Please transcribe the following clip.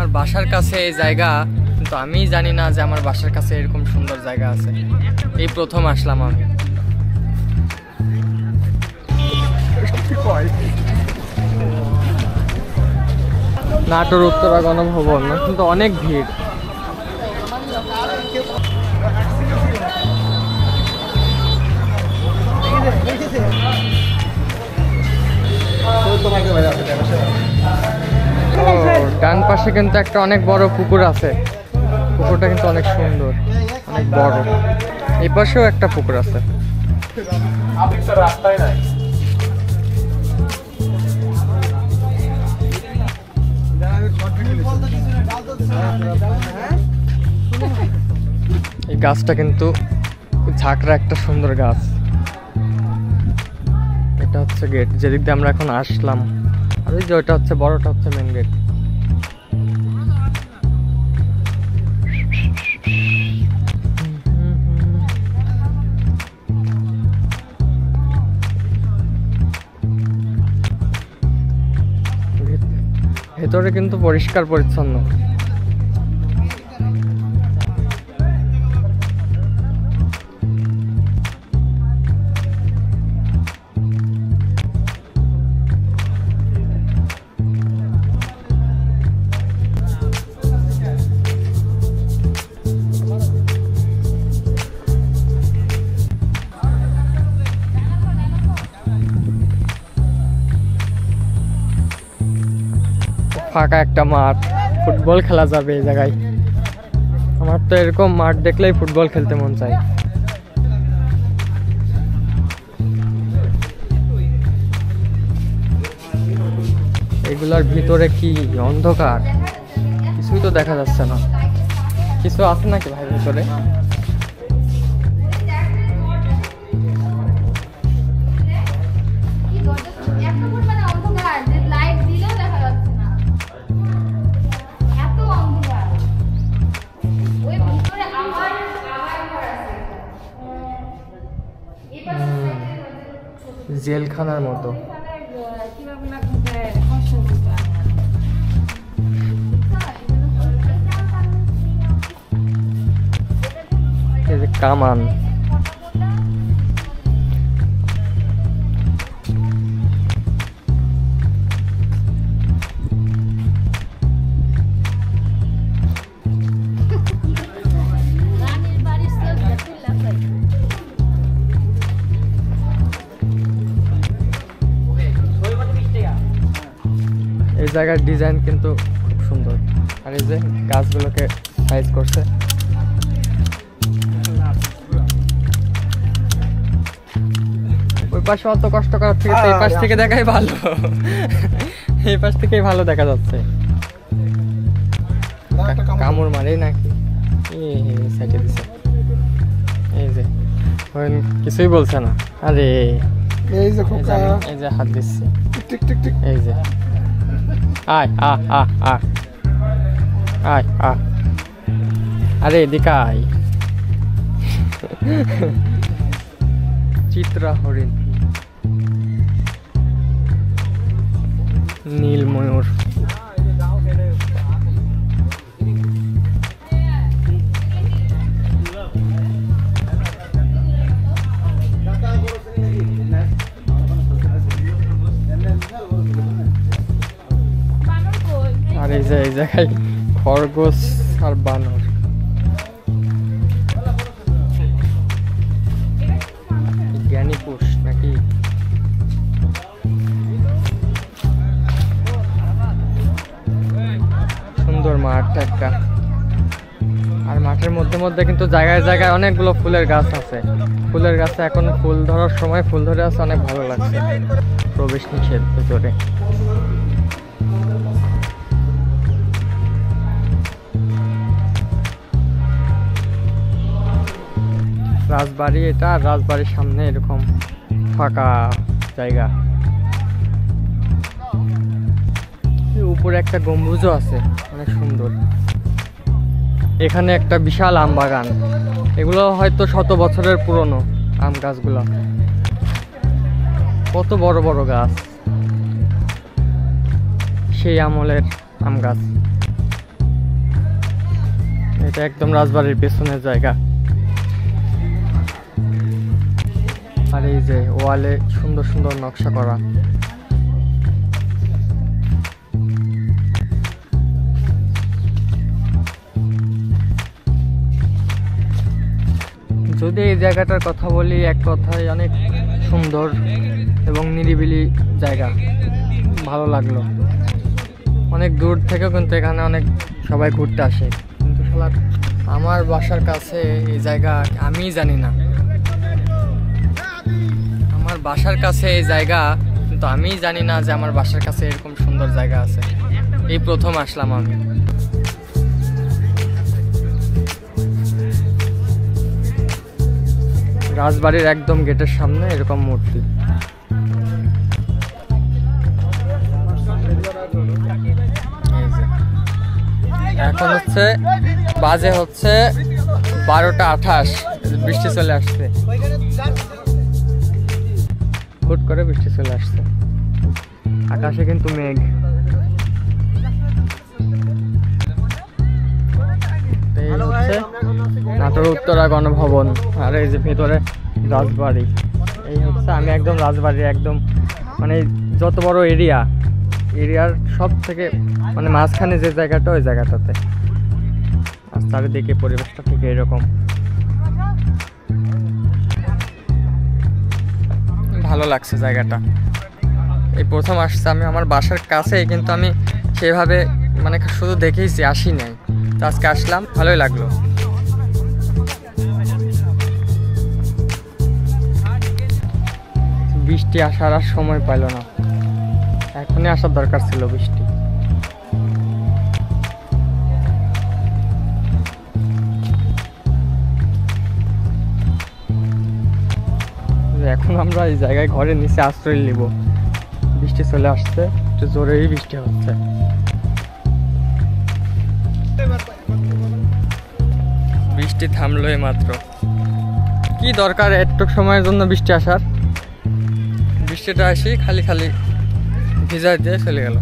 আমার বাসার কাছে এই জায়গা, কিন্তু আমি জানি না যে আমার বাসার কাছে এরকম সুন্দর জায়গা আছে। এই প্রথম আসলাম আমি। নাটোর উত্তরা গণভবন, কিন্তু অনেক ভিড়। ডান পাশে কিন্তু একটা অনেক বড় পুকুর আছে। পুকুরটা কিন্তু অনেক সুন্দর, অনেক বড়। এই পাশেও একটা পুকুর আছে। এই গাছটা কিন্তু ঝাঁকড়া একটা সুন্দর গাছ। এটা হচ্ছে গেট, যেদিক দিয়ে আমরা এখন আসলাম। আর ওই যে ওইটা হচ্ছে বড়টা হচ্ছে মেন গেট। ভেতরে কিন্তু পরিষ্কার পরিচ্ছন্ন। ফাঁকা একটা মাঠ, ফুটবল খেলা যাবে এই জায়গায়। আমার তো এরকম মাঠ দেখলেই ফুটবল খেলতে মন চায়। এগুলার ভিতরে কি অন্ধকার, কিছুই তো দেখা যাচ্ছে না। কিছু আছে নাকি ভাই ভিতরে? জেলখানার মতো। এই যে কামান। এই জায়গার ডিজাইন কিন্তু খুব সুন্দর। আর এই যে গাছগুলোকে সাইজ করছে। ওই পাশে অত কষ্ট করার থেকে এই পাশ থেকে দেখাই ভালো। এই পাশ থেকেই ভালো দেখা যাচ্ছে। কামড় মারে নাকি সাইডে দিছে। এই যে কিছুই বলছে না। আরে এই যে হাত দিচ্ছে। এই যে আয় আয় আরে এদিকে আয়। চিত্রা হরিণ, নীল ময়ূর। আর এই জায়গায় খরগোশ আর বানর। জ্ঞানী পুষ নাকি? সুন্দর মাঠ একটা। আর মাঠের মধ্যে মধ্যে কিন্তু জায়গায় জায়গায় অনেকগুলো ফুলের গাছ আছে। ফুলের গাছে এখন ফুল ধরার সময় ফুল ধরে আছে, অনেক ভালো লাগছে। প্রবেশ নিষেধ ভেতরে। রাজবাড়ি এটা, রাজবাড়ির সামনে এরকম ফাঁকা জায়গা। উপরে একটা গম্বুজও আছে, অনেক সুন্দর। এখানে একটা বিশাল আম বাগান। এগুলো হয়তো 100 বছরের পুরনো আম গাছগুলো। কত বড় বড় গাছ, সেই আমলের আম গাছ। এটা একদম রাজবাড়ির পেছনের জায়গা। আর এই যে ওয়ালে সুন্দর সুন্দর নকশা করা। যদি এই জায়গাটার কথা বলি, এক কথায় অনেক সুন্দর এবং নিরিবিলি জায়গা, ভালো লাগলো। অনেক দূর থেকেও কিন্তু এখানে অনেক সবাই ঘুরতে আসে, কিন্তু শালা আমার বাসার কাছে এই জায়গা আমিই জানি না। আমার বাসার কাছে এই জায়গা, কিন্তু আমিই জানি না যে আমার বাসার কাছে এরকম সুন্দর জায়গা আছে। এই প্রথম আসলাম আমি। রাজবাড়ির একদম গেটের সামনে এরকম মূর্তি। এখন বাজে 12:28। বৃষ্টি চলে আসছে, হুট করে বৃষ্টি চলে আসছে। আকাশে কিন্তু মেঘ। এই হচ্ছে নাটোর উত্তরা গণভবন, আর এই যে ভেতরে রাজবাড়ি। এই হচ্ছে আমি একদম রাজবাড়ির একদম মানে যত বড় এরিয়ার সব থেকে মানে মাঝখানে যে জায়গাটা, ওই জায়গাটাতে। আর চারিদিকে পরিবেশটা ঠিক এরকম, ভালো লাগছে জায়গাটা। এই প্রথম আসছে আমি আমার বাসার কাছে, কিন্তু আমি সেভাবে মানে শুধু দেখেইছি, আসি নাই। তো আজকে আসলাম, ভালোই লাগলো। বৃষ্টি আসার আর সময় পাইল না, এখনই আসার দরকার ছিল বৃষ্টি। এখন আমরা এই জায়গায় ঘরের নিচে আশ্রয় নিব। বৃষ্টি চলে আসছে, একটু জোরেই বৃষ্টি হচ্ছে। বৃষ্টি থামলো মাত্র। কি দরকার একটু সময়ের জন্য বৃষ্টি আসার? বৃষ্টিটা আসি খালি খালি ভিজাই দিয়ে চলে গেল।